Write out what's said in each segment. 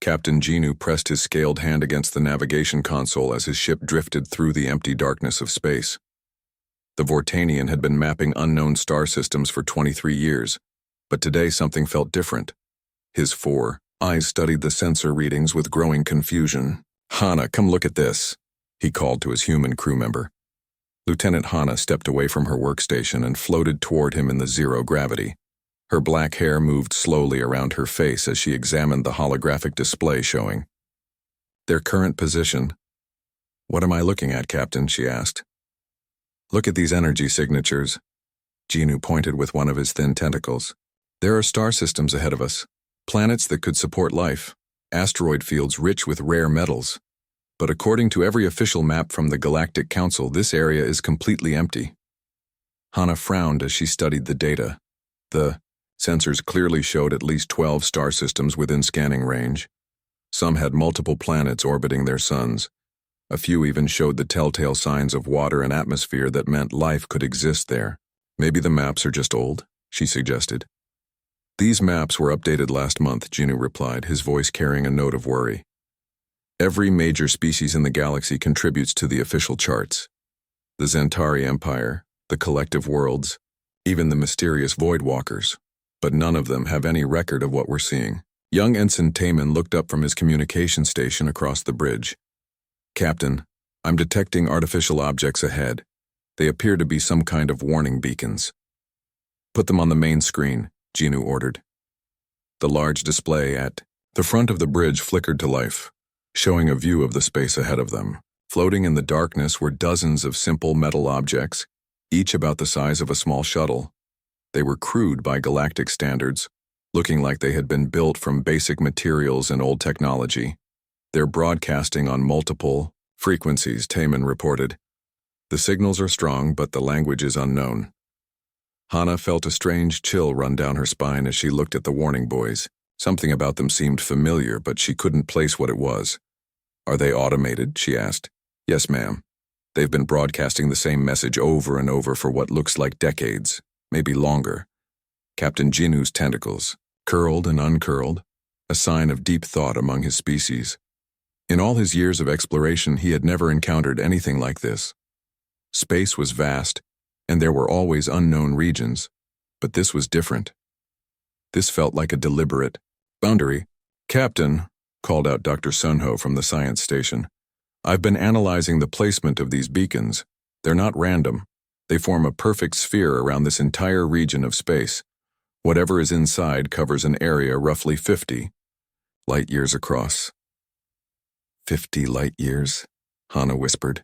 Captain Genu pressed his scaled hand against the navigation console as his ship drifted through the empty darkness of space. The Vortanian had been mapping unknown star systems for 23 years, but today something felt different. His 4 eyes studied the sensor readings with growing confusion. "Hana, come look at this," he called to his human crew member. Lieutenant Hana stepped away from her workstation and floated toward him in the zero gravity. Her black hair moved slowly around her face as she examined the holographic display showing their current position. "What am I looking at, Captain?" she asked. "Look at these energy signatures." Genu pointed with one of his thin tentacles. "There are star systems ahead of us, planets that could support life, asteroid fields rich with rare metals. But according to every official map from the Galactic Council, this area is completely empty." Hana frowned as she studied the data. The sensors clearly showed at least 12 star systems within scanning range. Some had multiple planets orbiting their suns. A few even showed the telltale signs of water and atmosphere that meant life could exist there. "Maybe the maps are just old," she suggested. "These maps were updated last month," Genu replied, his voice carrying a note of worry. "Every major species in the galaxy contributes to the official charts. The Zentari Empire, the Collective Worlds, even the mysterious Void Walkers. But none of them have any record of what we're seeing." Young Ensign Taman looked up from his communication station across the bridge. "Captain, I'm detecting artificial objects ahead. They appear to be some kind of warning beacons." "Put them on the main screen," Genu ordered. The large display at the front of the bridge flickered to life, showing a view of the space ahead of them. Floating in the darkness were dozens of simple metal objects, each about the size of a small shuttle. They were crude by galactic standards, looking like they had been built from basic materials and old technology. "They're broadcasting on multiple frequencies," Taman reported. "The signals are strong, but the language is unknown." Hana felt a strange chill run down her spine as she looked at the warning buoys. Something about them seemed familiar, but she couldn't place what it was. "Are they automated?" she asked. "Yes, ma'am. They've been broadcasting the same message over and over for what looks like decades, maybe longer." Captain Genu's tentacles, curled and uncurled, a sign of deep thought among his species. In all his years of exploration, he had never encountered anything like this. Space was vast, and there were always unknown regions, but this was different. This felt like a deliberate boundary. "Captain," called out Dr. Sunho from the science station, "I've been analyzing the placement of these beacons. They're not random. They form a perfect sphere around this entire region of space. Whatever is inside covers an area roughly 50 light years across." 50 light years, Hana whispered.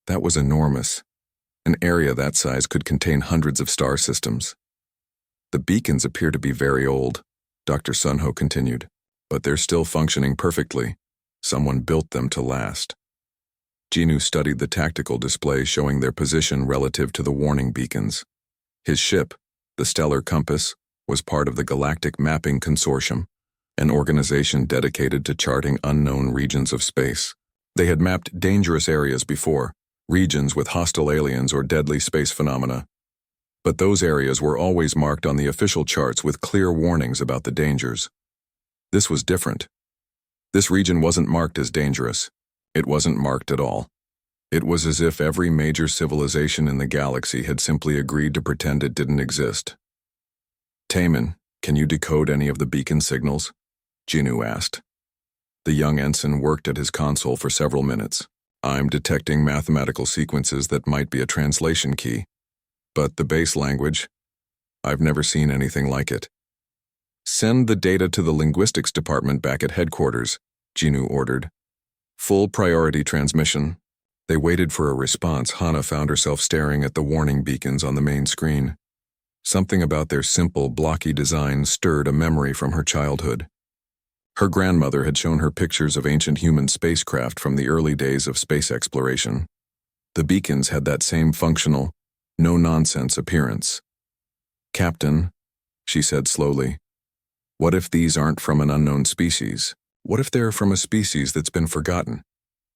That was enormous. An area that size could contain hundreds of star systems. "The beacons appear to be very old," Dr. Sunho continued, "but they're still functioning perfectly. Someone built them to last." Genu studied the tactical display showing their position relative to the warning beacons. His ship, the Stellar Compass, was part of the Galactic Mapping Consortium, an organization dedicated to charting unknown regions of space. They had mapped dangerous areas before, regions with hostile aliens or deadly space phenomena. But those areas were always marked on the official charts with clear warnings about the dangers. This was different. This region wasn't marked as dangerous. It wasn't marked at all. It was as if every major civilization in the galaxy had simply agreed to pretend it didn't exist. "Taman, can you decode any of the beacon signals?" Genu asked. The young ensign worked at his console for several minutes. "I'm detecting mathematical sequences that might be a translation key. But the base language, I've never seen anything like it." "Send the data to the linguistics department back at headquarters," Genu ordered. "Full priority transmission." They waited for a response. Hana found herself staring at the warning beacons on the main screen. Something about their simple, blocky design stirred a memory from her childhood. Her grandmother had shown her pictures of ancient human spacecraft from the early days of space exploration. The beacons had that same functional, no-nonsense appearance. "Captain," she said slowly, "what if these aren't from an unknown species? What if they're from a species that's been forgotten?"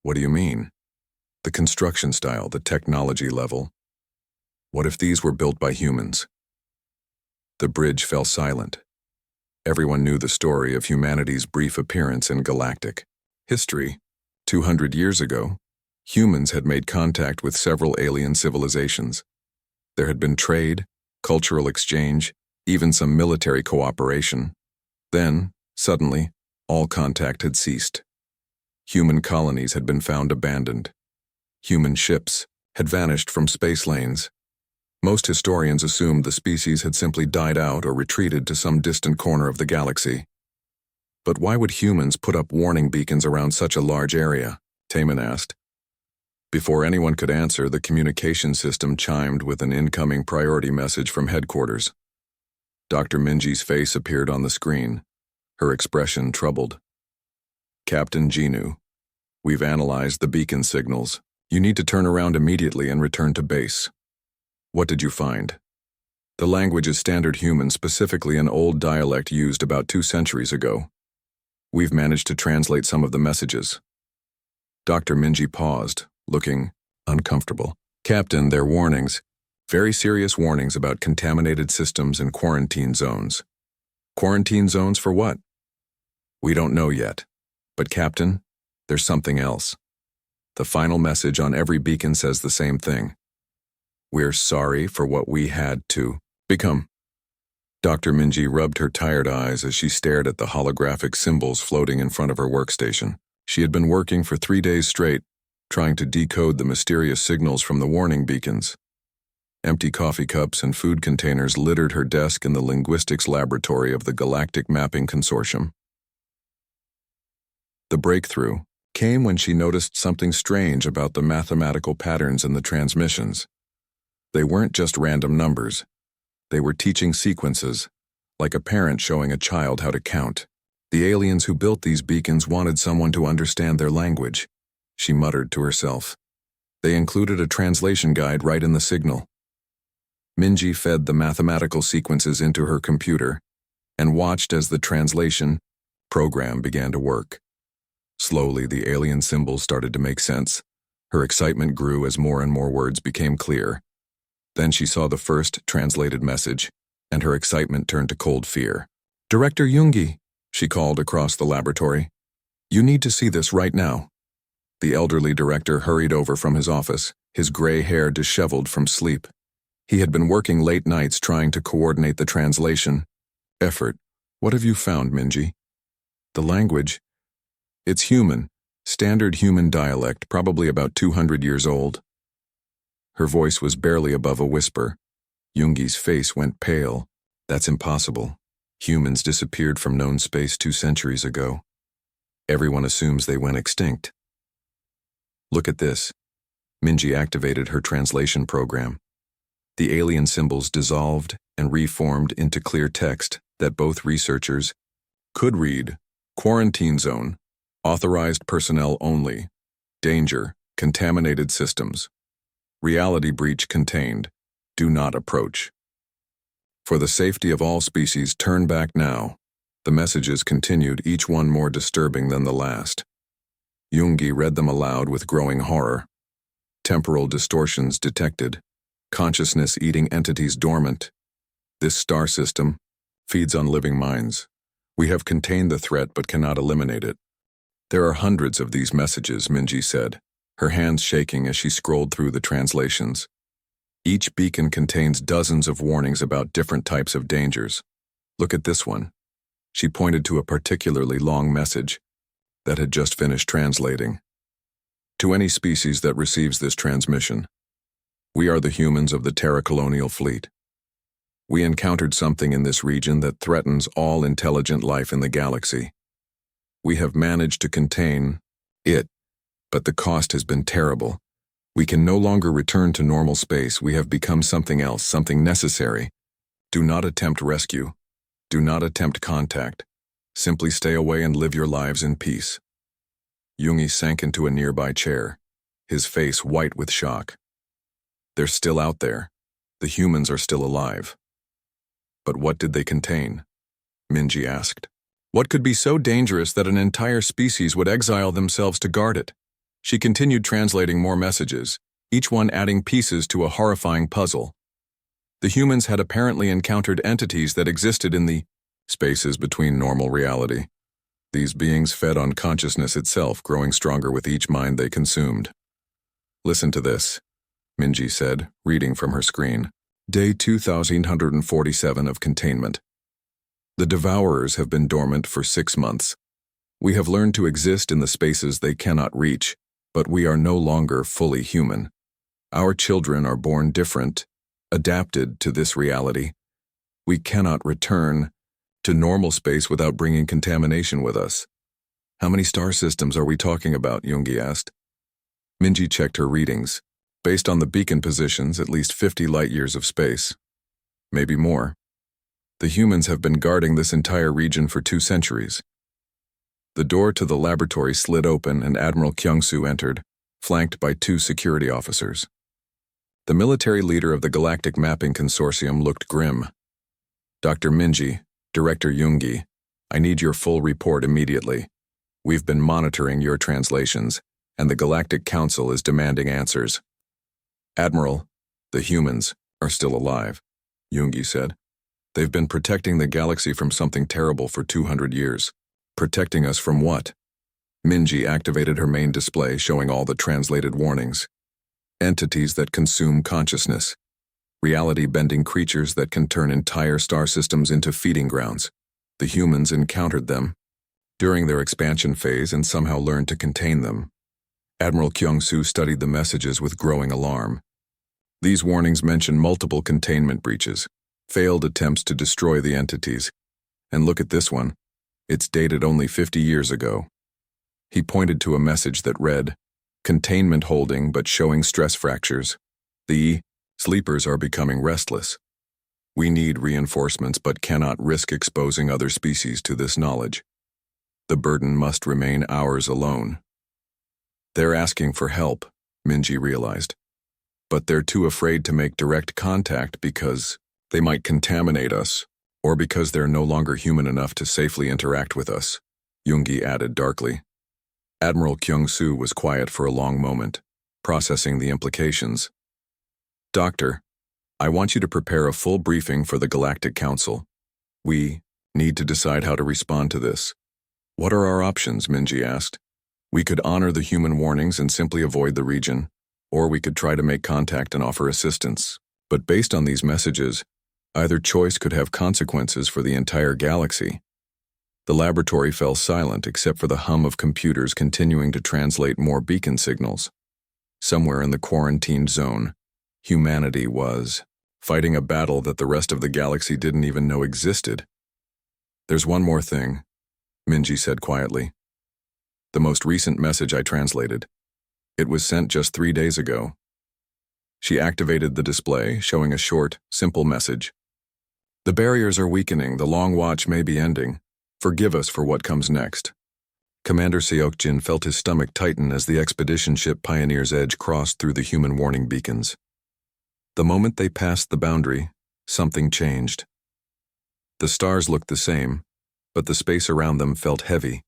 "What do you mean?" "The construction style, the technology level. What if these were built by humans?" The bridge fell silent. Everyone knew the story of humanity's brief appearance in galactic history. 200 years ago, humans had made contact with several alien civilizations. There had been trade, cultural exchange, even some military cooperation. Then, suddenly, all contact had ceased. Human colonies had been found abandoned. Human ships had vanished from space lanes. Most historians assumed the species had simply died out or retreated to some distant corner of the galaxy. But why would humans put up warning beacons around such a large area? Taman asked. Before anyone could answer, the communication system chimed with an incoming priority message from headquarters. Dr. Minji's face appeared on the screen, her expression troubled. Captain Genu, we've analyzed the beacon signals. You need to turn around immediately and return to base. What did you find? The language is standard human, specifically an old dialect used about 2 centuries ago. We've managed to translate some of the messages. Dr. Minji paused, looking uncomfortable. Captain, they're warnings. Very serious warnings about contaminated systems and quarantine zones. Quarantine zones for what? We don't know yet. But Captain, there's something else. The final message on every beacon says the same thing. We're sorry for what we had to become. Dr. Minji rubbed her tired eyes as she stared at the holographic symbols floating in front of her workstation. She had been working for 3 days straight, trying to decode the mysterious signals from the warning beacons. Empty coffee cups and food containers littered her desk in the linguistics laboratory of the Galactic Mapping Consortium. The breakthrough came when she noticed something strange about the mathematical patterns in the transmissions. They weren't just random numbers. They were teaching sequences, like a parent showing a child how to count. The aliens who built these beacons wanted someone to understand their language, she muttered to herself. They included a translation guide right in the signal. Minji fed the mathematical sequences into her computer and watched as the translation program began to work. Slowly, the alien symbols started to make sense. Her excitement grew as more and more words became clear. Then she saw the first translated message, and her excitement turned to cold fear. Director Yoongi, she called across the laboratory. You need to see this right now. The elderly director hurried over from his office, his gray hair disheveled from sleep. He had been working late nights trying to coordinate the translation. Effort. What have you found, Minji? The language. It's human, standard human dialect, probably about 200 years old. Her voice was barely above a whisper. Yoongi's face went pale. That's impossible. Humans disappeared from known space 2 centuries ago. Everyone assumes they went extinct. Look at this. Minji activated her translation program. The alien symbols dissolved and reformed into clear text that both researchers could read. Quarantine zone. Authorized personnel only. Danger. Contaminated systems. Reality breach contained. Do not approach. For the safety of all species, turn back now. The messages continued, each one more disturbing than the last. Yoongi read them aloud with growing horror. Temporal distortions detected. Consciousness-eating entities dormant. This star system feeds on living minds. We have contained the threat but cannot eliminate it. There are hundreds of these messages, Minji said, her hands shaking as she scrolled through the translations. Each beacon contains dozens of warnings about different types of dangers. Look at this one. She pointed to a particularly long message that had just finished translating. To any species that receives this transmission, we are the humans of the Terra Colonial Fleet. We encountered something in this region that threatens all intelligent life in the galaxy. We have managed to contain it, but the cost has been terrible. We can no longer return to normal space. We have become something else, something necessary. Do not attempt rescue. Do not attempt contact. Simply stay away and live your lives in peace. Yoongi sank into a nearby chair, his face white with shock. They're still out there. The humans are still alive. But what did they contain? Minji asked. What could be so dangerous that an entire species would exile themselves to guard it? She continued translating more messages, each one adding pieces to a horrifying puzzle. The humans had apparently encountered entities that existed in the spaces between normal reality. These beings fed on consciousness itself, growing stronger with each mind they consumed. Listen to this, Minji said, reading from her screen. Day 2147 of containment. The Devourers have been dormant for 6 months. We have learned to exist in the spaces they cannot reach, but we are no longer fully human. Our children are born different, adapted to this reality. We cannot return to normal space without bringing contamination with us. How many star systems are we talking about? Yoongi asked. Minji checked her readings. Based on the beacon positions, at least 50 light-years of space. Maybe more. The humans have been guarding this entire region for 2 centuries. The door to the laboratory slid open and Admiral Kyung-soo entered, flanked by 2 security officers. The military leader of the Galactic Mapping Consortium looked grim. Dr. Minji, Director Yoongi, I need your full report immediately. We've been monitoring your translations, and the Galactic Council is demanding answers. Admiral, the humans are still alive, Yoongi said. They've been protecting the galaxy from something terrible for 200 years. Protecting us from what? Minji activated her main display, showing all the translated warnings. Entities that consume consciousness. Reality-bending creatures that can turn entire star systems into feeding grounds. The humans encountered them during their expansion phase and somehow learned to contain them. Admiral Kyung-soo studied the messages with growing alarm. These warnings mention multiple containment breaches, failed attempts to destroy the entities. And look at this one. It's dated only 50 years ago. He pointed to a message that read, Containment holding but showing stress fractures. The sleepers are becoming restless. We need reinforcements but cannot risk exposing other species to this knowledge. The burden must remain ours alone. They're asking for help, Minji realized. But they're too afraid to make direct contact because they might contaminate us, or because they're no longer human enough to safely interact with us, Yoongi added darkly. Admiral Kyung-soo was quiet for a long moment, processing the implications. Doctor, I want you to prepare a full briefing for the Galactic Council. We need to decide how to respond to this. What are our options? Minji asked. We could honor the human warnings and simply avoid the region, or we could try to make contact and offer assistance. But based on these messages, either choice could have consequences for the entire galaxy. The laboratory fell silent except for the hum of computers continuing to translate more beacon signals. Somewhere in the quarantined zone, humanity was fighting a battle that the rest of the galaxy didn't even know existed. There's one more thing, Minji said quietly. The most recent message I translated. It was sent just 3 days ago. She activated the display, showing a short, simple message. The barriers are weakening, the long watch may be ending. Forgive us for what comes next. Commander Seokjin felt his stomach tighten as the expedition ship Pioneer's Edge crossed through the human warning beacons. The moment they passed the boundary, something changed. The stars looked the same, but the space around them felt heavy,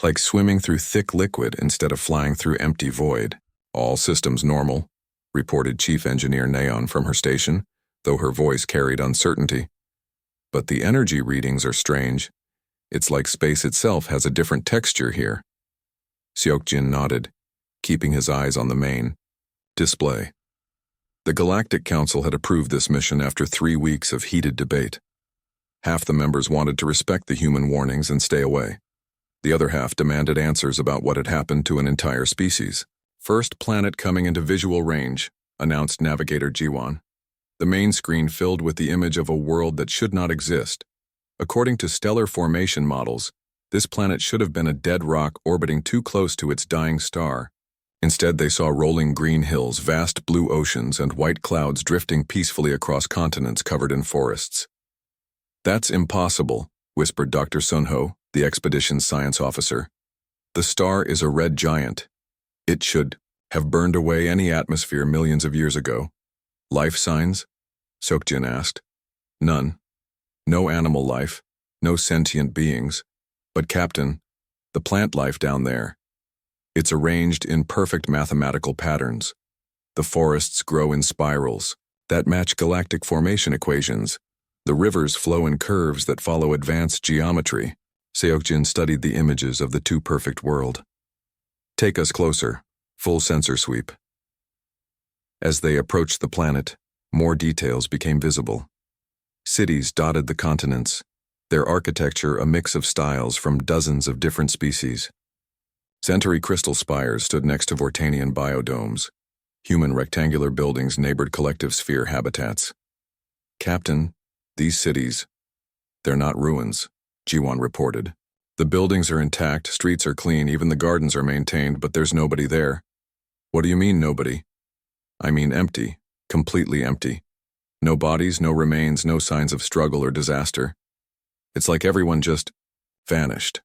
like swimming through thick liquid instead of flying through empty void. All systems normal, reported Chief Engineer Neon from her station, though her voice carried uncertainty. But the energy readings are strange. It's like space itself has a different texture here. Seokjin nodded, keeping his eyes on the main display. The Galactic Council had approved this mission after 3 weeks of heated debate. Half the members wanted to respect the human warnings and stay away. The other half demanded answers about what had happened to an entire species. First planet coming into visual range, announced Navigator Jiwon. The main screen filled with the image of a world that should not exist. According to stellar formation models, this planet should have been a dead rock orbiting too close to its dying star. Instead, they saw rolling green hills, vast blue oceans, and white clouds drifting peacefully across continents covered in forests. That's impossible, whispered Dr. Sunho, the expedition's science officer. The star is a red giant. It should have burned away any atmosphere millions of years ago. Life signs? Seokjin asked. None. No animal life, no sentient beings. But Captain, the plant life down there. It's arranged in perfect mathematical patterns. The forests grow in spirals that match galactic formation equations. The rivers flow in curves that follow advanced geometry. Seokjin studied the images of the two-perfect world. Take us closer. Full sensor sweep. As they approached the planet, more details became visible. Cities dotted the continents, their architecture a mix of styles from dozens of different species. Centauri crystal spires stood next to Vortanian biodomes. Human rectangular buildings neighbored collective sphere habitats. Captain, these cities, they're not ruins, Jiwon reported. The buildings are intact, streets are clean, even the gardens are maintained, but there's nobody there. What do you mean, nobody? I mean empty, completely empty. No bodies, no remains, no signs of struggle or disaster. It's like everyone just vanished.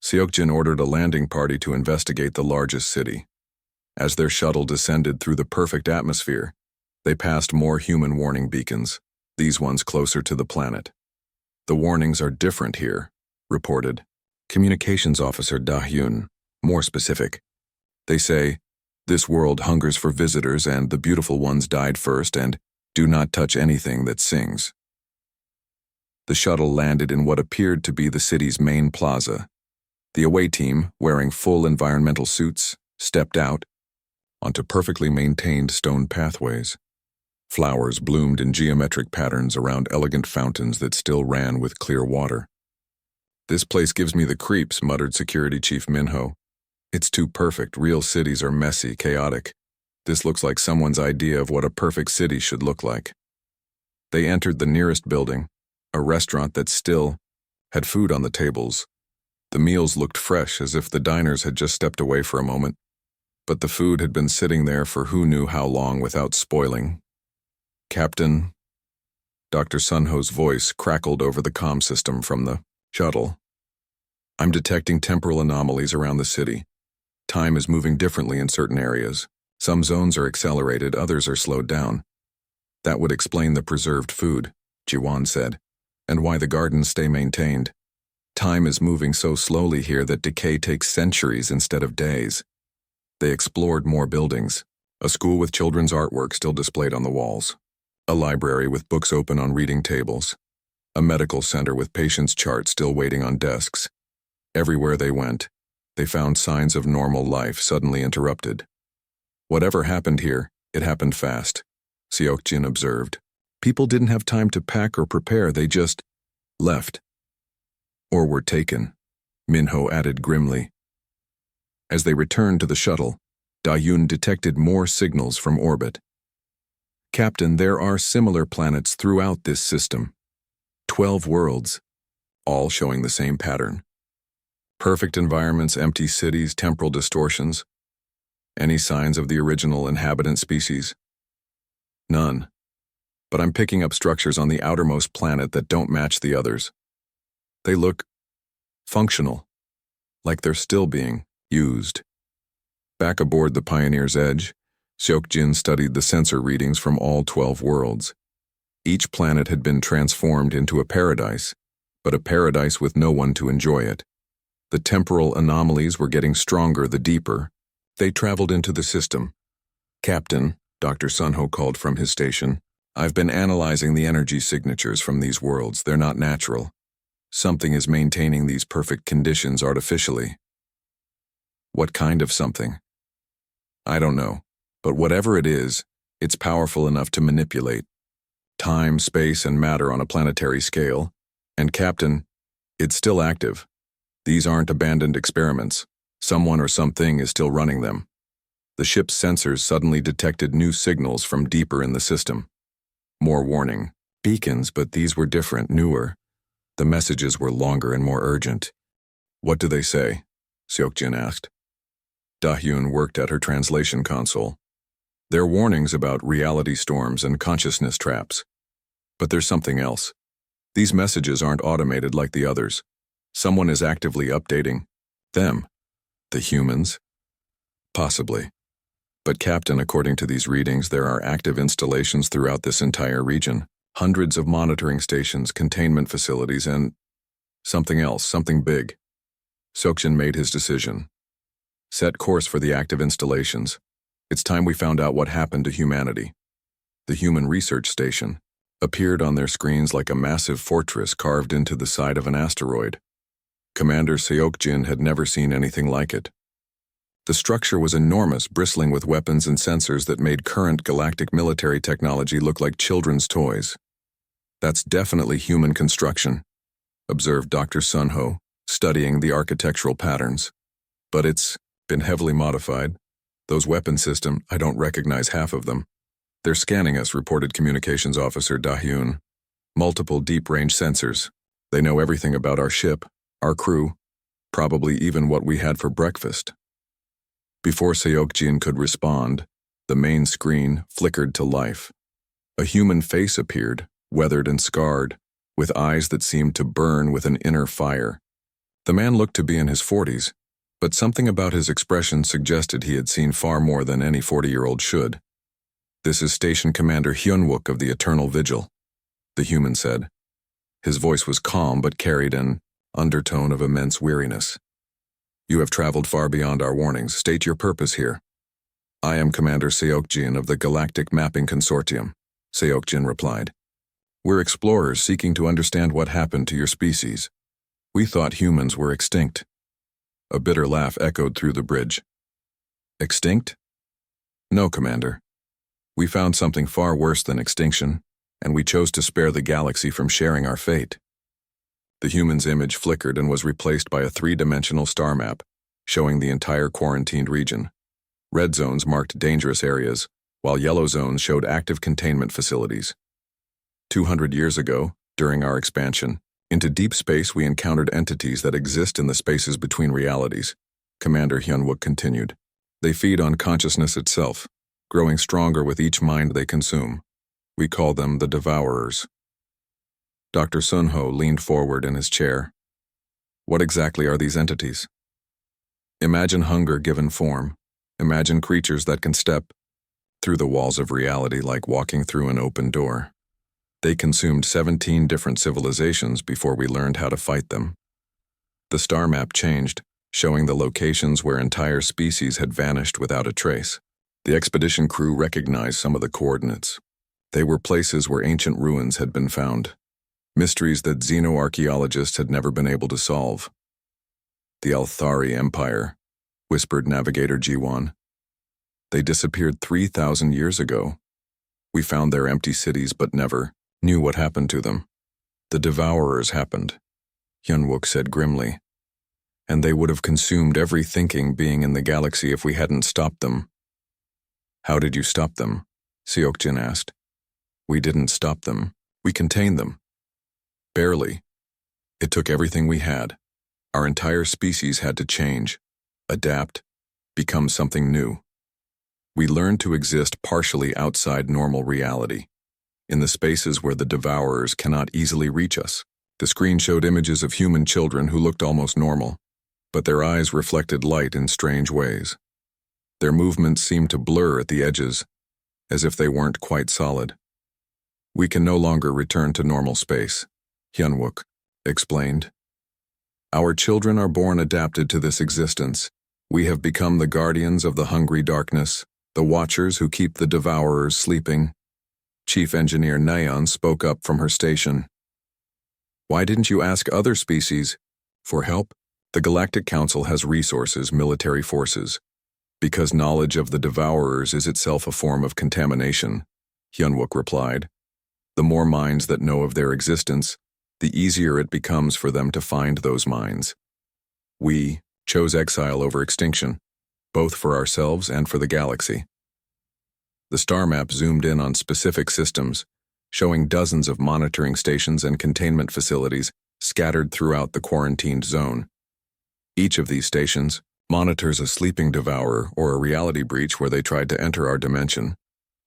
Seokjin ordered a landing party to investigate the largest city. As their shuttle descended through the perfect atmosphere, they passed more human warning beacons, these ones closer to the planet. The warnings are different here, reported Communications Officer Da-hyun, more specific. They say, this world hungers for visitors and the beautiful ones died first and do not touch anything that sings. The shuttle landed in what appeared to be the city's main plaza. The away team, wearing full environmental suits, stepped out onto perfectly maintained stone pathways. Flowers bloomed in geometric patterns around elegant fountains that still ran with clear water. This place gives me the creeps, muttered Security Chief Minho. It's too perfect. Real cities are messy, chaotic. This looks like someone's idea of what a perfect city should look like. They entered the nearest building, a restaurant that still had food on the tables. The meals looked fresh, as if the diners had just stepped away for a moment, but the food had been sitting there for who knew how long without spoiling. Captain, Dr. Sunho's voice crackled over the comm system from the shuttle. I'm detecting temporal anomalies around the city. Time is moving differently in certain areas. Some zones are accelerated, others are slowed down. That would explain the preserved food, Jiwon said, and why the gardens stay maintained. Time is moving so slowly here that decay takes centuries instead of days. They explored more buildings. A school with children's artwork still displayed on the walls. A library with books open on reading tables. A medical center with patients' charts still waiting on desks. Everywhere they went, they found signs of normal life suddenly interrupted. Whatever happened here, it happened fast, Seokjin observed. People didn't have time to pack or prepare, they just left. Or were taken, Minho added grimly. As they returned to the shuttle, Da-hyun detected more signals from orbit. Captain, there are similar planets throughout this system. 12 worlds, all showing the same pattern. Perfect environments, empty cities, temporal distortions. Any signs of the original inhabitant species? None. But I'm picking up structures on the outermost planet that don't match the others. They look functional, like they're still being used. Back aboard the Pioneer's Edge, Seokjin studied the sensor readings from all 12 worlds. Each planet had been transformed into a paradise, but a paradise with no one to enjoy it. The temporal anomalies were getting stronger the deeper they traveled into the system. Captain, Dr. Sunho called from his station, I've been analyzing the energy signatures from these worlds. They're not natural. Something is maintaining these perfect conditions artificially. What kind of something? I don't know, but whatever it is, it's powerful enough to manipulate time, space, and matter on a planetary scale. And Captain, it's still active. These aren't abandoned experiments. Someone or something is still running them. The ship's sensors suddenly detected new signals from deeper in the system. More warning beacons, but these were different, newer. The messages were longer and more urgent. What do they say? Seokjin asked. Da-hyun worked at her translation console. They're warnings about reality storms and consciousness traps. But there's something else. These messages aren't automated like the others. Someone is actively updating them. The humans? Possibly. But Captain, according to these readings, there are active installations throughout this entire region. Hundreds of monitoring stations, containment facilities, and something else, something big. Seokjin made his decision. Set course for the active installations. It's time we found out what happened to humanity. The Human Research Station. appeared on their screens like a massive fortress carved into the side of an asteroid. Commander Seokjin had never seen anything like it. The structure was enormous, bristling with weapons and sensors that made current galactic military technology look like children's toys. "That's definitely human construction," observed Dr. Sunho, studying the architectural patterns. "But it's been heavily modified. Those weapon systems, I don't recognize half of them." "They're scanning us," reported Communications Officer Dahyun. "Multiple deep-range sensors. They know everything about our ship, our crew, probably even what we had for breakfast." Before Seokjin could respond, the main screen flickered to life. A human face appeared, weathered and scarred, with eyes that seemed to burn with an inner fire. The man looked to be in his 40s, but something about his expression suggested he had seen far more than any 40-year-old should. "This is Station Commander Hyunwook of the Eternal Vigil," the human said. His voice was calm but carried an undertone of immense weariness. "You have traveled far beyond our warnings. State your purpose here." "I am Commander Seokjin of the Galactic Mapping Consortium," Seokjin replied. "We're explorers seeking to understand what happened to your species. We thought humans were extinct." A bitter laugh echoed through the bridge. "Extinct? No, Commander. We found something far worse than extinction, and we chose to spare the galaxy from sharing our fate." The human's image flickered and was replaced by a three-dimensional star map, showing the entire quarantined region. Red zones marked dangerous areas, while yellow zones showed active containment facilities. 200 years ago, during our expansion, into deep space we encountered entities that exist in the spaces between realities, Commander Hyunwook continued. They feed on consciousness itself, growing stronger with each mind they consume. We call them the Devourers. Dr. Sunho leaned forward in his chair. "What exactly are these entities?" "Imagine hunger given form. Imagine creatures that can step through the walls of reality like walking through an open door. They consumed 17 different civilizations before we learned how to fight them." The star map changed, showing the locations where entire species had vanished without a trace. The expedition crew recognized some of the coordinates. They were places where ancient ruins had been found. Mysteries that xenoarchaeologists had never been able to solve. "The Althari Empire," whispered Navigator Jiwon. "They disappeared 3,000 years ago. We found their empty cities but never knew what happened to them. The Devourers happened," Hyunwook said grimly. "And they would have consumed every thinking being in the galaxy if we hadn't stopped them." "How did you stop them?" Seokjin asked. "We didn't stop them. We contained them." "Barely. It took everything we had. Our entire species had to change, adapt, become something new. We learned to exist partially outside normal reality, in the spaces where the Devourers cannot easily reach us." The screen showed images of human children who looked almost normal, but their eyes reflected light in strange ways. Their movements seemed to blur at the edges, as if they weren't quite solid. "We can no longer return to normal space," Hyunwook explained. "Our children are born adapted to this existence. We have become the guardians of the hungry darkness, the watchers who keep the Devourers sleeping." Chief Engineer Nayeon spoke up from her station. "Why didn't you ask other species for help? The Galactic Council has resources, military forces. Because knowledge of the Devourers is itself a form of contamination," Hyunwook replied. "The more minds that know of their existence, the easier it becomes for them to find those minds. We chose exile over extinction, both for ourselves and for the galaxy." The star map zoomed in on specific systems, showing dozens of monitoring stations and containment facilities scattered throughout the quarantined zone. Each of these stations monitors a sleeping devourer or a reality breach where they tried to enter our dimension,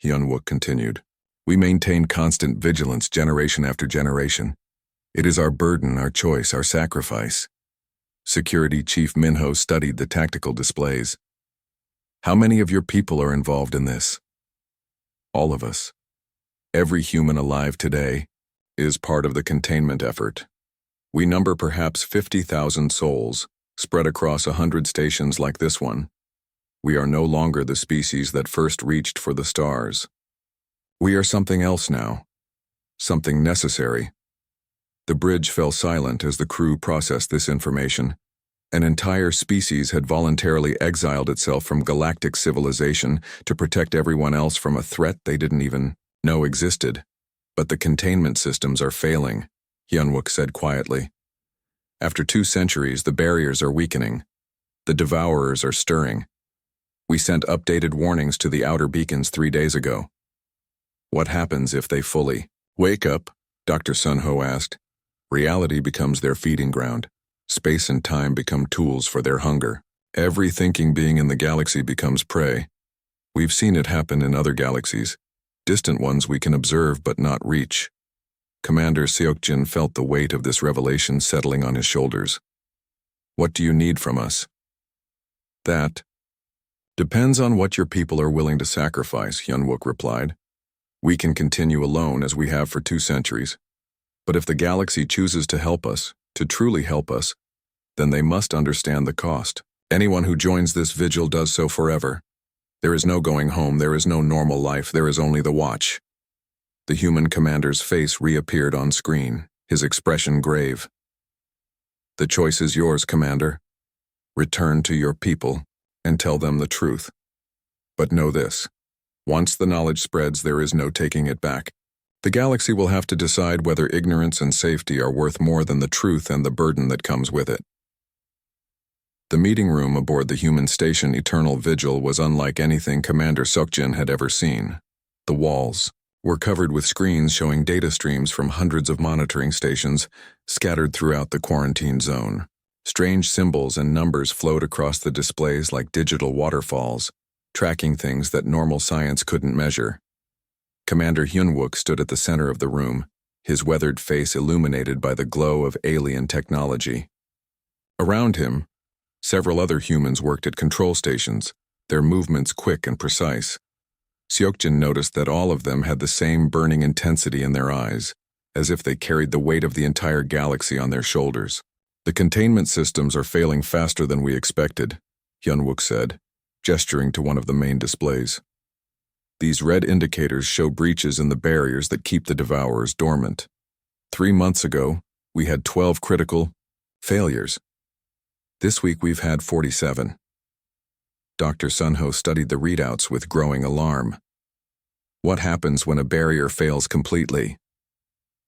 Hyunwook continued. "We maintain constant vigilance generation after generation. It is our burden, our choice, our sacrifice." Security Chief Minho studied the tactical displays. "How many of your people are involved in this?" "All of us. Every human alive today is part of the containment effort. We number perhaps 50,000 souls, spread across 100 stations like this one. We are no longer the species that first reached for the stars. We are something else now. something necessary. The bridge fell silent as the crew processed this information. An entire species had voluntarily exiled itself from galactic civilization to protect everyone else from a threat they didn't even know existed. But the containment systems are failing, Hyunwook said quietly. After 2 centuries, the barriers are weakening. The devourers are stirring. We sent updated warnings to the outer beacons 3 days ago. What happens if they fully wake up? Dr. Sunho asked. Reality becomes their feeding ground. Space and time become tools for their hunger. Every thinking being in the galaxy becomes prey. We've seen it happen in other galaxies, distant ones we can observe but not reach. Commander Seokjin felt the weight of this revelation settling on his shoulders. What do you need from us? That depends on what your people are willing to sacrifice, Hyunwook replied. We can continue alone as we have for 2 centuries. But if the galaxy chooses to help us, to truly help us, then they must understand the cost. Anyone who joins this vigil does so forever. There is no going home, there is no normal life, there is only the watch. The human commander's face reappeared on screen, his expression grave. The choice is yours, Commander. Return to your people and tell them the truth. But know this. Once the knowledge spreads, there is no taking it back. The galaxy will have to decide whether ignorance and safety are worth more than the truth and the burden that comes with it. The meeting room aboard the human station Eternal Vigil was unlike anything Commander Seokjin had ever seen. The walls were covered with screens showing data streams from hundreds of monitoring stations scattered throughout the quarantine zone. Strange symbols and numbers flowed across the displays like digital waterfalls, tracking things that normal science couldn't measure. Commander Hyunwook stood at the center of the room, his weathered face illuminated by the glow of alien technology. Around him, several other humans worked at control stations, their movements quick and precise. Seokjin noticed that all of them had the same burning intensity in their eyes, as if they carried the weight of the entire galaxy on their shoulders. The containment systems are failing faster than we expected, Hyunwook said, gesturing to one of the main displays. These red indicators show breaches in the barriers that keep the devourers dormant. 3 months ago, we had 12 critical failures. This week we've had 47. Dr. Sunho studied the readouts with growing alarm. What happens when a barrier fails completely?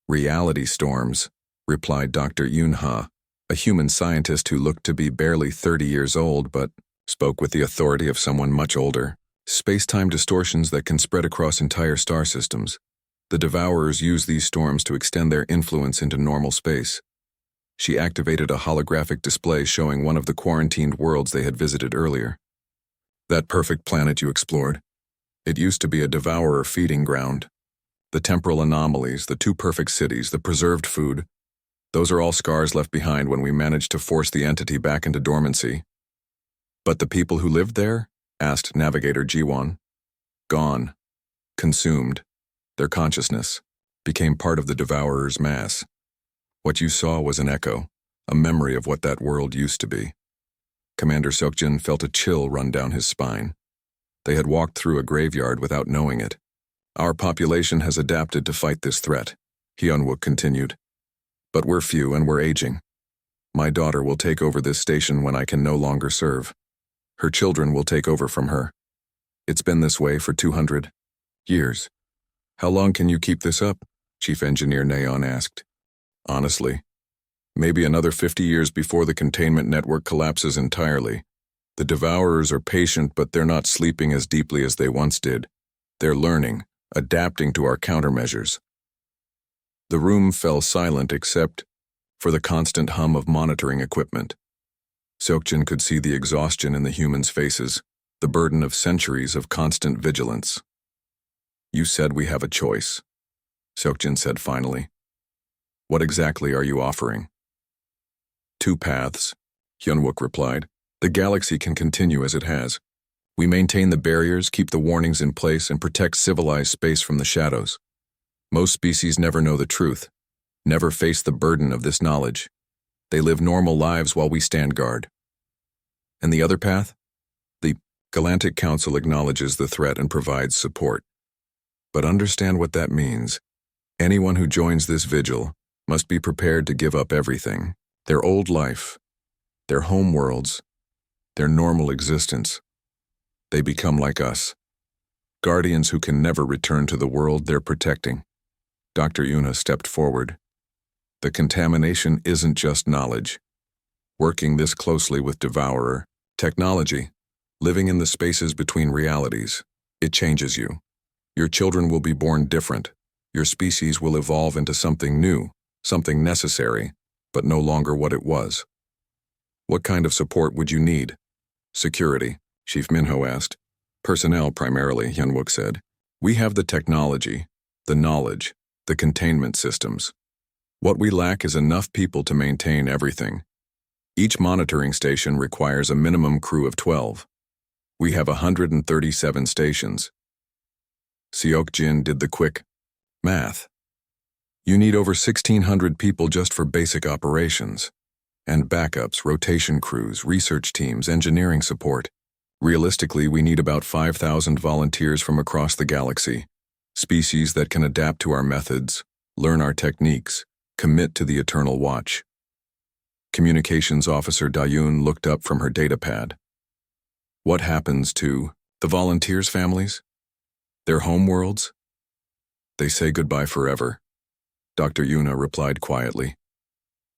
Reality storms, replied Dr. Yunha, a human scientist who looked to be barely 30 years old but spoke with the authority of someone much older. Space-time distortions that can spread across entire star systems. The devourers use these storms to extend their influence into normal space. She activated a holographic display showing one of the quarantined worlds they had visited earlier. That perfect planet you explored. It used to be a devourer feeding ground. The temporal anomalies, the 2 perfect cities, the preserved food, those are all scars left behind when we managed to force the entity back into dormancy. But the people who lived there? Asked Navigator Jiwon. Gone. Consumed. Their consciousness became part of the devourer's mass. What you saw was an echo, a memory of what that world used to be. Commander Seokjin felt a chill run down his spine. They had walked through a graveyard without knowing it. Our population has adapted to fight this threat, Hyunwook continued. But we're few and we're aging. My daughter will take over this station when I can no longer serve. Her children will take over from her. It's been this way for 200 years. How long can you keep this up? Chief Engineer Naeon asked. Honestly, maybe another 50 years before the containment network collapses entirely. The devourers are patient, but they're not sleeping as deeply as they once did. They're learning, adapting to our countermeasures. The room fell silent except for the constant hum of monitoring equipment. Seokjin could see the exhaustion in the humans' faces, the burden of centuries of constant vigilance. You said we have a choice, Seokjin said finally. What exactly are you offering? 2 paths, Hyunwook replied. The galaxy can continue as it has. We maintain the barriers, keep the warnings in place, and protect civilized space from the shadows. Most species never know the truth, never face the burden of this knowledge. They live normal lives while we stand guard. And the other path? The Galactic Council acknowledges the threat and provides support. But understand what that means. Anyone who joins this vigil must be prepared to give up everything, their old life, their home worlds, their normal existence. They become like us, guardians who can never return to the world they're protecting. Dr. Yuna stepped forward. The contamination isn't just knowledge. Working this closely with Devourer, technology, living in the spaces between realities, it changes you. Your children will be born different. Your species will evolve into something new, something necessary, but no longer what it was. What kind of support would you need? Security, Chief Minho asked. Personnel primarily, Hyunwook said. We have the technology, the knowledge, the containment systems. What we lack is enough people to maintain everything. Each monitoring station requires a minimum crew of 12. We have 137 stations. Seok-jin did the quick math. You need over 1,600 people just for basic operations. And backups, rotation crews, research teams, engineering support. Realistically, we need about 5,000 volunteers from across the galaxy. Species that can adapt to our methods, learn our techniques, commit to the Eternal Watch. Communications Officer Dayun looked up from her datapad. What happens to the volunteers' families? Their homeworlds? They say goodbye forever. Dr. Yuna replied quietly.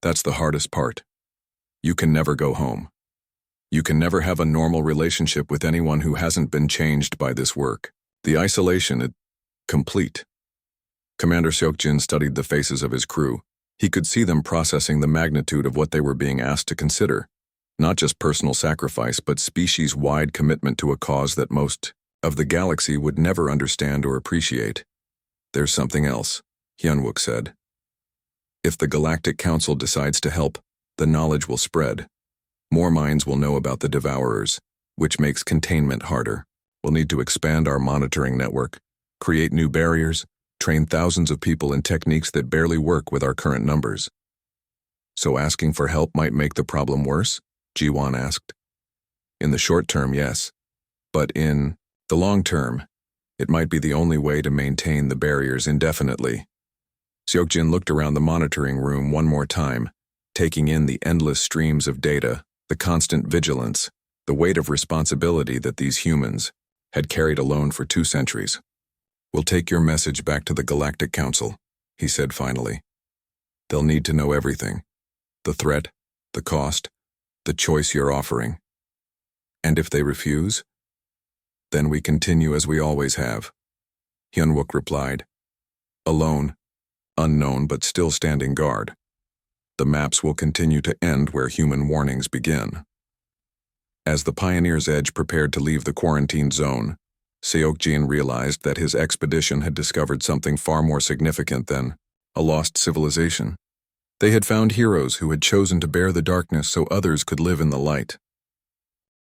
That's the hardest part. You can never go home. You can never have a normal relationship with anyone who hasn't been changed by this work. The isolation is complete. Commander Seok-jin studied the faces of his crew. He could see them processing the magnitude of what they were being asked to consider. Not just personal sacrifice, but species-wide commitment to a cause that most of the galaxy would never understand or appreciate. There's something else, Hyunwook said. If the Galactic Council decides to help, the knowledge will spread. More minds will know about the Devourers, which makes containment harder. We'll need to expand our monitoring network, create new barriers, train thousands of people in techniques that barely work with our current numbers. So asking for help might make the problem worse? Ji-won asked. In the short term, yes. But in the long term, it might be the only way to maintain the barriers indefinitely. Seok-jin looked around the monitoring room one more time, taking in the endless streams of data, the constant vigilance, the weight of responsibility that these humans had carried alone for 2 centuries. We'll take your message back to the Galactic Council, he said finally. They'll need to know everything. The threat, the cost, the choice you're offering. And if they refuse, then we continue as we always have. Hyunwook replied. Alone, unknown but still standing guard. The maps will continue to end where human warnings begin. As the Pioneer's Edge prepared to leave the quarantine zone, Seok-jin realized that his expedition had discovered something far more significant than a lost civilization. They had found heroes who had chosen to bear the darkness so others could live in the light.